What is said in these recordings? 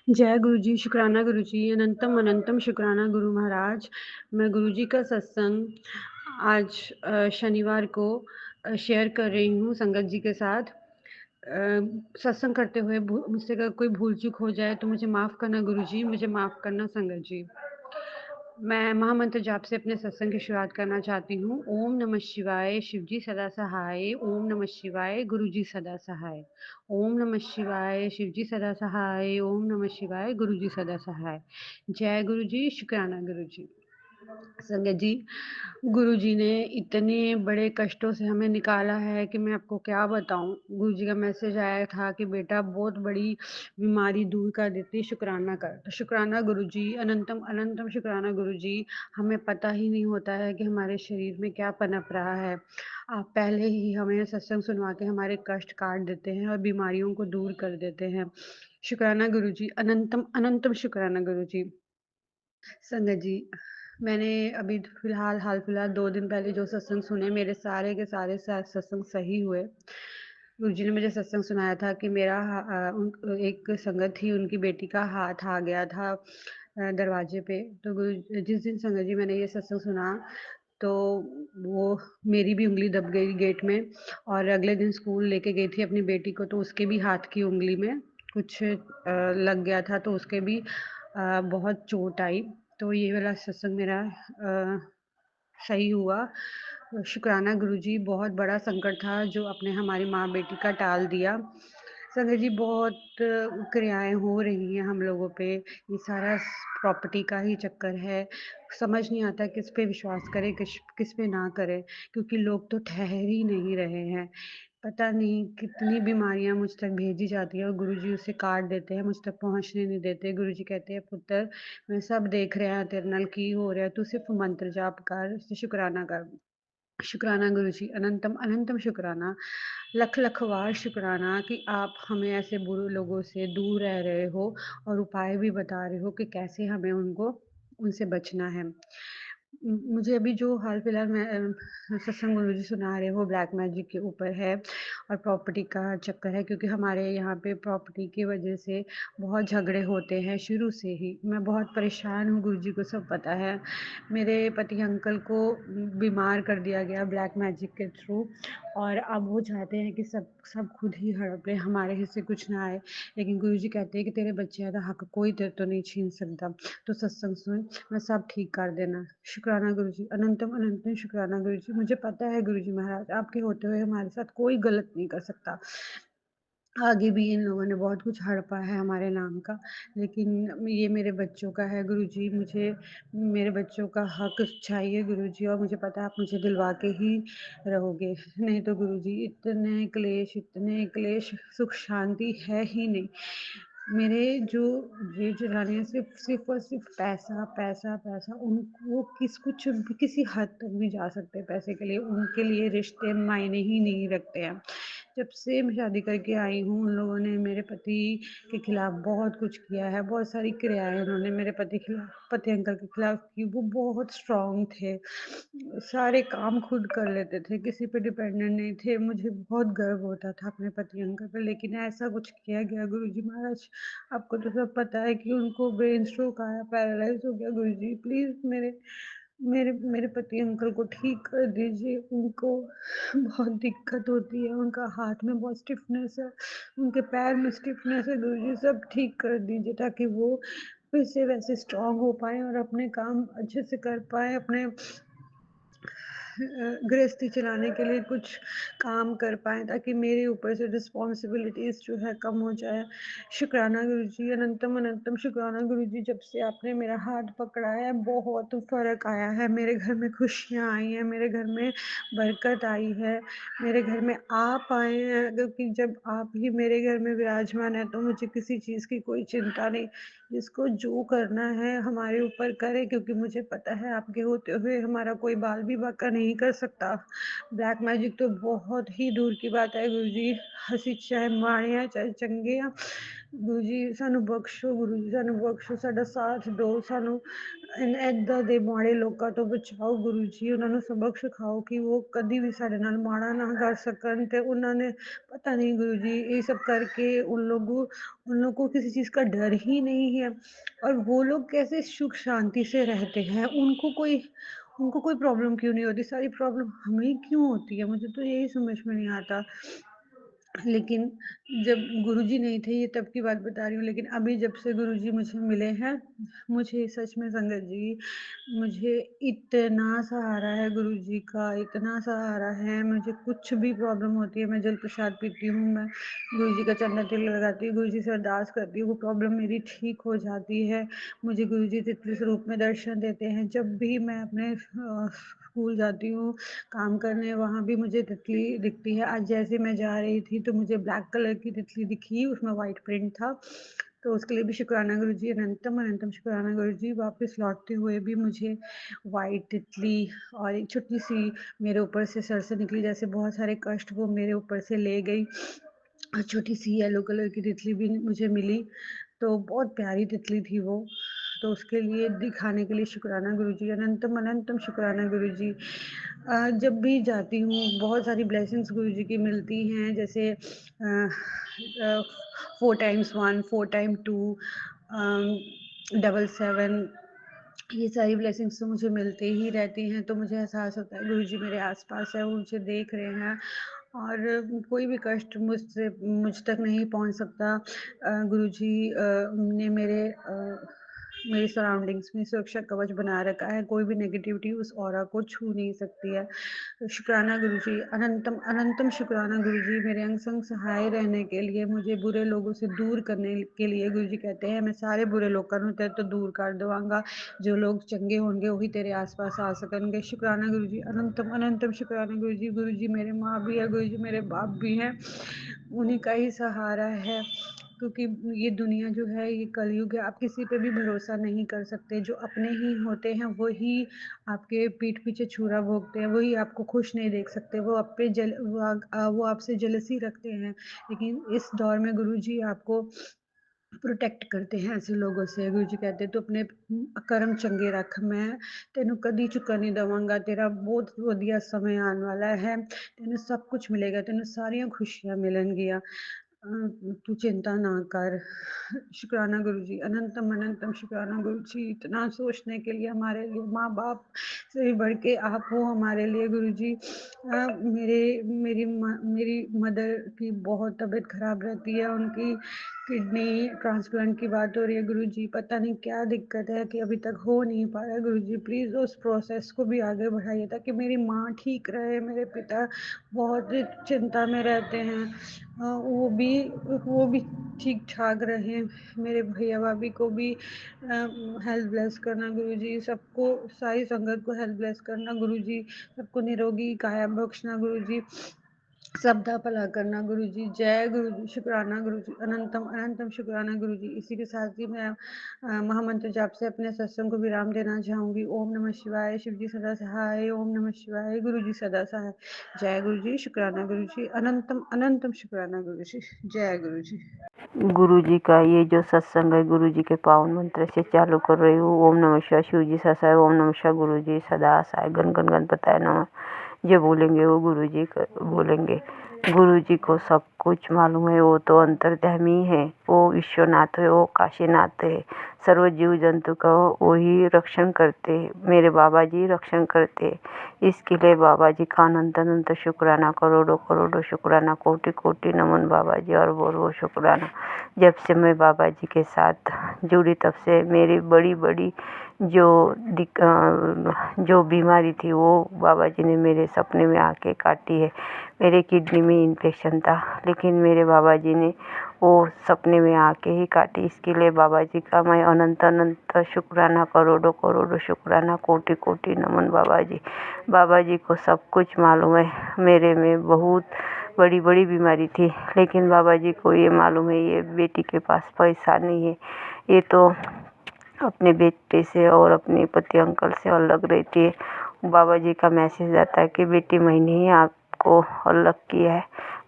जय गुरु जी, शुकराना गुरु जी, अनंतम अनंतम शुकराना गुरु महाराज। मैं गुरु जी का सत्संग आज शनिवार को शेयर कर रही हूँ संगत जी के साथ। सत्संग करते हुए मुझसे अगर कोई भूल चूक हो जाए तो मुझे माफ़ करना गुरु जी, मुझे माफ़ करना संगत जी। मैं महामंत्र जाप से अपने सत्संग की शुरुआत करना चाहती हूँ। ओम नमः शिवाय, शिव जी सदा सहाय। ओम नमः शिवाय, गुरु जी सदा सहाय। ओम नमः शिवाय, शिव जी सदा सहाय। ओम नमः शिवाय, गुरु जी सदा सहाय। जय गुरु जी, शुक्राना गुरु जी। संगत जी, गुरुजी ने इतने बड़े कष्टों से हमें निकाला है कि मैं आपको क्या बताऊँ। गुरुजी का मैसेज आया था कि बेटा बहुत बड़ी बीमारी दूर कर देती, शुक्राना कर। तो शुक्राना गुरुजी, अनंतम अनंतम शुक्राना गुरुजी। हमें पता ही नहीं होता है कि हमारे शरीर में क्या पनप रहा है। आप पहले ही हमें सत्संग सुनवा के हमारे कष्ट काट देते हैं और बीमारियों को दूर कर देते हैं। शुक्राना गुरुजी, अनंतम अनंतम शुक्राना गुरुजी। संगत जी, मैंने अभी हाल फिलहाल 2 दिन पहले जो सत्संग सुने, मेरे सारे के सारे सत्संग सही हुए। गुरुजी ने मुझे सत्संग सुनाया था कि एक संगत थी, उनकी बेटी का हाथ आ गया था दरवाजे पे। तो जिस दिन संगत जी मैंने ये सत्संग सुना, तो वो मेरी भी उँगली दब गई गेट में, और अगले दिन स्कूल लेके गई थी अपनी बेटी को, तो उसके भी हाथ की उँगली में कुछ लग गया था, तो उसके भी बहुत चोट आई। तो ये वाला सत्संग मेरा सही हुआ। शुक्राना गुरुजी, बहुत बड़ा संकट था जो आपने हमारी माँ-बेटी का टाल दिया। संगत जी, बहुत क्रियाएँ हो रही हैं हम लोगों पे, ये सारा प्रॉपर्टी का ही चक्कर है। समझ नहीं आता किस पे विश्वास करें, किस किस पे ना करें, क्योंकि लोग तो ठहर ही नहीं रहे हैं। पता नहीं कितनी बीमारियाँ मुझ तक भेजी जाती हैं और गुरुजी उसे काट देते हैं, मुझ तक पहुँचने नहीं देते। गुरुजी कहते हैं, पुत्र मैं सब देख रहा तेरे नाल की हो रहा, तू सिर्फ मंत्र जाप कर, शुकराना कर। शुकराना गुरुजी, अनंतम अनंतम शुकराना, लख लख वार शुकराना कि आप हमें ऐसे बुरे लोगों से दूर रह रहे हो और उपाय भी बता रहे हो कि कैसे हमें उनसे बचना है। मुझे अभी जो हाल फिलहाल में सत्संग गुरुजी सुना रहे हैं वो ब्लैक मैजिक के ऊपर है और प्रॉपर्टी का चक्कर है, क्योंकि हमारे यहाँ पे प्रॉपर्टी की वजह से बहुत झगड़े होते हैं शुरू से ही। मैं बहुत परेशान हूँ, गुरुजी को सब पता है। मेरे पति अंकल को बीमार कर दिया गया ब्लैक मैजिक के थ्रू, और अब वो चाहते हैं कि सब सब खुद ही हड़प लें, हमारे हिस्से कुछ ना आए। लेकिन गुरुजी कहते हैं कि तेरे बच्चे का हक कोई तेरे तो नहीं छीन सकता, तो सत्संग सुन, मैं सब ठीक कर देना। शुक्राना गुरुजी, अनंतम अनंतम शुक्राना गुरुजी। मुझे पता है गुरुजी महाराज, आपके होते हुए हमारे साथ कोई गलत नहीं कर सकता। आगे भी इन लोगों ने बहुत कुछ हड़पा है हमारे नाम का, लेकिन ये मेरे बच्चों का है गुरुजी। मुझे मेरे बच्चों का हक चाहिए गुरुजी, और मुझे पता है आप मुझे दिलवा के ही रहोगे। नहीं तो गुरुजी इतने क्लेश, सुख शांति है ही नहीं। मेरे जो ये जनानियाँ सिर्फ़ और सिर्फ़ पैसा, पैसा, पैसा, वो किसी हद तक भी जा सकते हैं पैसे के लिए। उनके लिए रिश्ते मायने ही नहीं रखते हैं। जब से मैं शादी करके आई हूँ, उन लोगों ने मेरे पति के खिलाफ बहुत कुछ किया है, बहुत सारी क्रियाएँ उन्होंने मेरे पति अंकल के खिलाफ की। वो बहुत स्ट्रॉन्ग थे, सारे काम खुद कर लेते थे, किसी पे डिपेंडेंट नहीं थे। मुझे बहुत गर्व होता था अपने पति अंकल पे, लेकिन ऐसा कुछ किया गया गुरुजी महाराज। आपको तो सब पता है कि उनको ब्रेन स्ट्रोक आया, पैरालाइज़ हो गया। गुरुजी प्लीज़ मेरे मेरे मेरे पति अंकल को ठीक कर दीजिए। उनको बहुत दिक्कत होती है, उनका हाथ में बहुत स्टिफनेस है, उनके पैर में स्टिफनेस है। गुरुजी सब ठीक कर दीजिए ताकि वो फिर से वैसे स्ट्रॉन्ग हो पाएँ और अपने काम अच्छे से कर पाएँ, अपने गृहस्थी चलाने के लिए कुछ काम कर पाएँ, ताकि मेरे ऊपर से रिस्पॉन्सिबिलिटीज़ जो है कम हो जाए। शुक्राना गुरुजी, अनंतम अनंतम शुक्राना गुरुजी। जब से आपने मेरा हाथ पकड़ा है बहुत फ़र्क आया है, मेरे घर में खुशियाँ आई हैं, मेरे घर में बरकत आई है, मेरे घर में आप आए हैं। क्योंकि जब आप ही मेरे घर में विराजमान हैं तो मुझे किसी चीज़ की कोई चिंता नहीं। जिसको जो करना है हमारे ऊपर करे, क्योंकि मुझे पता है आपके होते हुए हमारा कोई बाल भी बाका नहीं नहीं कर सकता। ब्लैक मैजिक तो बहुत ही दूर की बात है गुरुजी। ਅਸੀਂ ਚਾਹੇ ਮਾੜੇ ਆ ਚਾਹੇ ਚੰਗੇ ਆ, ਗੁਰੂ ਜੀ ਸਾਨੂੰ ਬਖਸ਼ੋ, ਗੁਰੂ ਜੀ ਸਾਨੂੰ ਬਖਸ਼ੋ, ਸਾਡਾ ਸਾਥ ਦਿਓ, ਸਾਨੂੰ ਇੱਦਾਂ ਦੇ ਮਾੜੇ ਲੋਕਾਂ ਤੋਂ ਬਚਾਓ ਗੁਰੂ ਜੀ। ਉਹਨਾਂ ਨੂੰ ਸਬਕ ਸਿਖਾਓ ਕਿ ਉਹ ਕਦੀ ਵੀ ਸਾਡੇ ਨਾਲ ਮਾੜਾ ਨਾ ਕਰ ਸਕਣ। ਤੇ ਉਹਨਾਂ ਨੇ पता नहीं गुरु जी ये सब करके उन लोगों को किसी चीज़ का डर ही नहीं है, और वो लोग कैसे सुख शांति से रहते हैं। उनको कोई प्रॉब्लम क्यों नहीं होती, सारी प्रॉब्लम हमें क्यों होती है, मुझे तो यही समझ में नहीं आता। लेकिन जब गुरुजी नहीं थे, ये तब की बात बता रही हूँ, लेकिन अभी जब से गुरुजी मुझे मिले हैं, मुझे सच में संगत जी, मुझे इतना सहारा है गुरुजी का, इतना सहारा है। मुझे कुछ भी प्रॉब्लम होती है, मैं जल प्रसाद पीती हूँ, मैं गुरुजी का चंदन तिल लगाती हूँ, गुरुजी से अरदास करती हूँ, वो प्रॉब्लम मेरी ठीक हो जाती है। मुझे गुरुजी तितली स्वरूप में दर्शन देते हैं। जब भी मैं अपने स्कूल जाती हूँ काम करने, वहाँ भी मुझे तितली दिखती है। आज जैसे मैं जा रही थी तो मुझे ब्लैक कलर की तितली दिखी, उसमें वाइट प्रिंट था, तो उसके लिए भी शुक्राना गुरुजी, अनंतम अनंतम शुक्राना गुरुजी। वापस लौटते हुए भी मुझे वाइट तितली और एक छोटी सी मेरे ऊपर से सर से निकली, जैसे बहुत सारे कष्ट वो मेरे ऊपर से ले गई। और छोटी सी येलो कलर की तितली भी मुझे मिली, तो बहुत प्यारी तितली थी वो। तो उसके लिए दिखाने के लिए शुक्राना गुरुजी, अनंतम अनंतम शुक्राना गुरुजी। जब भी जाती हूँ बहुत सारी ब्लेसिंग्स गुरुजी की मिलती हैं, जैसे 4x1 4x2 777, ये सारी ब्लेसिंग्स तो मुझे मिलते ही रहती हैं। तो मुझे एहसास होता है गुरुजी मेरे आसपास है, वो मुझे देख रहे हैं, और कोई भी कष्ट मुझ तक नहीं पहुंच सकता। गुरुजी ने मेरे सराउंडिंग्स में सुरक्षा कवच बना रखा है, कोई भी नेगेटिविटी उस ऑरा को छू नहीं सकती है। तो शुक्राना गुरुजी, अनंतम अनंतम शुक्राना गुरुजी, मेरे अंग संग सहाय रहने के लिए, मुझे बुरे लोगों से दूर करने के लिए। गुरुजी कहते हैं मैं सारे बुरे लोगों ਨੂੰ तो दूर कर देवांगा, जो लोग चंगे होंगे वही तेरे आसपास आ सकेंगे। शुक्राना गुरुजी, अनंतम अनंतम शुक्राना गुरुजी। गुरुजी मेरे माँ भी है, गुरुजी मेरे बाप भी हैं, उन्हीं का ही सहारा है, क्योंकि ये दुनिया जो है ये कलयुग है। आप किसी पे भी भरोसा नहीं कर सकते। जो अपने ही होते हैं वही आपके पीठ पीछे छुरा भोगते हैं, वही आपको खुश नहीं देख सकते, वो आप पे वो आपसे जेलसी रखते हैं। लेकिन इस दौर में गुरुजी आपको प्रोटेक्ट करते हैं ऐसे लोगों से। गुरु जी कहते तू अपने कर्म चंगे रख, मैं तेनों कदी चुका नहीं देवांगा, तेरा बहुत वधिया समय आने वाला है, तेनों सब कुछ मिलेगा, तेनों सारियां खुशियां मिलनगियां, तू चिंता ना कर। शुक्राना गुरु जी, अनंतम अनंतम शुक्राना गुरु जी। इतना सोचने के लिए हमारे लिए, माँ बाप से भी बढ़ के आप हो हमारे लिए गुरु जी। मेरी मदर की बहुत तबीयत खराब रहती है, उनकी किडनी ट्रांसप्लांट की बात हो रही है गुरु जी। पता नहीं क्या दिक्कत है कि अभी तक हो नहीं पा रहा है गुरु जी। प्लीज़ उस प्रोसेस को भी आगे बढ़ाइए ताकि मेरी माँ ठीक रहे। मेरे पिता बहुत चिंता में रहते हैं, वो भी ठीक ठाक रहें। मेरे भैया भाभी को भी हेल्थ ब्लेस करना गुरु जी, सबको सारी संगत को हेल्थ ब्लेस करना गुरु जी, सबको निरोगी काया बख्शना गुरु जी, सबका भला करना गुरु जी। जय गुरु जी, शुक्राना गुरु जी, अनंतम अनंतम शुक्राना गुरु जी। इसी के साथ ही मैं महामंत्र जाप से अपने सत्संग को विराम देना चाहूँगी। ओम नमः शिवाय, शिव जी सदा सहाय, ओम नमः शिवाय, गुरु जी सदा सहाय। जय गुरु जी, शुक्राना गुरु जी, अनंतम अनंतम शुक्राना गुरु जी। जय गुरु जी। गुरु जी का ये जो सत्संग है गुरु जी के पावन मंत्र से चालू कर रही हूँ। ओम नमः शिवाय, शिव जी सहाय, ओम नमः शिवाय, गुरु जी सदा सहाय, गण गण गणपताय नमः। जो बोलेंगे वो गुरु जी बोलेंगे। गुरु जी को सब कुछ मालूम है, वो तो अंतर्यामी है, वो ईश्वरनाथ है, वो काशीनाथ है। सर्व जीव जंतु का वो ही रक्षण करते, मेरे बाबा जी रक्षण करते। इसके लिए बाबा जी का अनंत अनंत शुक्राना, करोड़ों करोड़ों शुक्राना, कोटि कोटि नमन बाबा जी, और वो शुक्राना। जब से मैं बाबा जी के साथ जुड़ी तब से मेरी बड़ी बड़ी जो बीमारी थी वो बाबा जी ने मेरे सपने में आके काटी है। मेरे किडनी में इन्फेक्शन था, लेकिन मेरे बाबा जी ने वो सपने में आके ही काटी। इसके लिए बाबा जी का मैं अनंत अनंत शुक्राना, करोड़ों करोड़ों शुक्राना, कोटि कोटि नमन बाबा जी। बाबा जी को सब कुछ मालूम है। मेरे में बहुत बड़ी बड़ी बीमारी थी, लेकिन बाबा जी को ये मालूम है ये बेटी के पास पैसा नहीं है, ये तो अपने बेटे से और अपने पति अंकल से अलग रहती है, बाबा जी का मैसेज आता है कि बेटी मैंने ही आपको अलग किया है।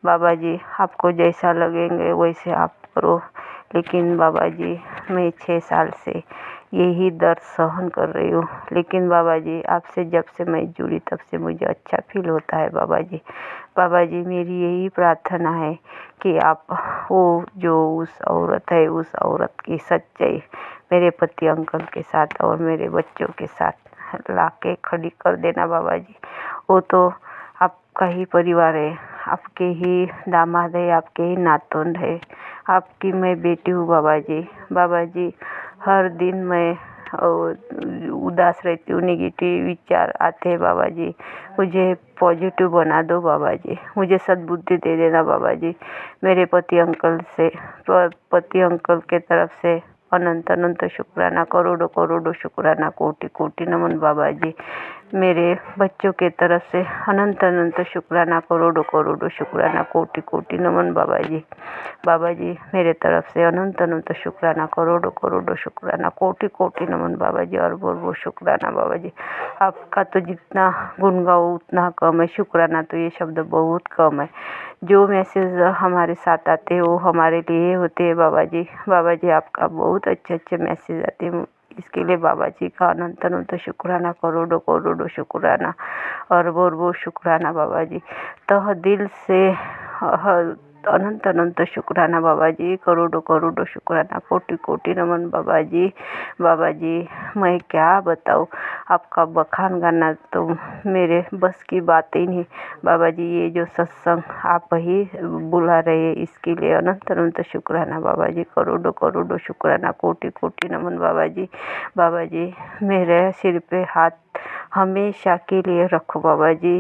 बाबा जी आपको जैसा लगेंगे वैसे आप करो। लेकिन बाबा जी मैं 6 साल से यही दर्द सहन कर रही हूँ। लेकिन बाबा जी आपसे जब से मैं जुड़ी तब से मुझे अच्छा फील होता है बाबा जी। बाबा जी मेरी यही प्रार्थना है कि आप वो जो उस औरत है उस औरत की सच्चाई मेरे पति अंकल के साथ और मेरे बच्चों के साथ ला के खड़ी कर देना बाबा जी। वो तो आपका ही परिवार है, आपके ही दामाद है, आपके ही नातन है, आपकी मैं बेटी हूँ बाबा जी। बाबा जी हर दिन मैं उदास रहती हूँ, नेगेटिव विचार आते हैं बाबा जी। मुझे पॉजिटिव बना दो बाबा जी, मुझे सद्बुद्धि दे देना बाबा जी। मेरे पति अंकल के तरफ से अनंत अनंत शुक्राना, करोड़ों करोड़ों शुक्राना, कोटि कोटि नमन बाबा जी। मेरे बच्चों के तरफ से अनंत अनंत शुक्राना, करोड़ों करोड़ों शुक्राना, कोटि कोटि नमन बाबा जी। बाबा जी मेरे तरफ से अनंत अनंत शुक्राना, करोड़ों करोड़ों शुक्राना, कोटि कोटि नमन बाबा जी। और वो शुक्राना बाबा जी। आपका तो जितना गुण गाओ उतना कम है, शुक्राना तो ये शब्द बहुत कम है। जो मैसेज हमारे साथ आते हैं वो हमारे लिए होते हैं बाबा जी। बाबा जी आपका बहुत अच्छे अच्छे मैसेज आते हैं, इसके लिए बाबा जी का अनंत अनंत शुक्राना, करोड़ों करोड़ों शुक्राना और वो शुक्राना बाबा जी। तह दिल से अनंत अनंत शुक्राना बाबा जी, करोड़ों करोड़ों शुक्राना, कोटि कोटि नमन बाबा जी। बाबा जी मैं क्या बताऊँ, आपका बखान गाना तो मेरे बस की बात ही नहीं बाबा जी। ये जो सत्संग आप ही बुला रहे हैं इसके लिए अनंत अनंत शुक्राना बाबा जी, करोड़ों करोड़ों शुक्राना, कोटि कोटि नमन बाबा जी। बाबा जी मेरे सिर पे हाथ हमेशा के लिए रखो बाबा जी,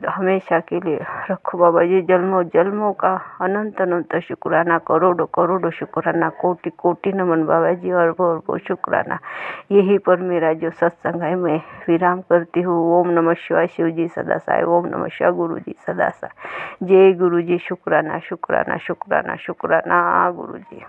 हमेशा के लिए रखो बाबा जी। जन्मों जन्मों का अनंत अनंत शुक्राना, करोड़ों करोड़ों शुक्राना, कोटि कोटि नमन बाबा जी। और वो शुक्राना। यही पर मेरा जो सत्संग है मैं विराम करती हूँ। ओम नमः शिवाय। शिव जी सदा साय। ओम नमः शिवाय। गुरु जी सदा साय। जय गुरु जी। शुक्राना शुक्राना शुक्राना शुक्राना गुरु जी।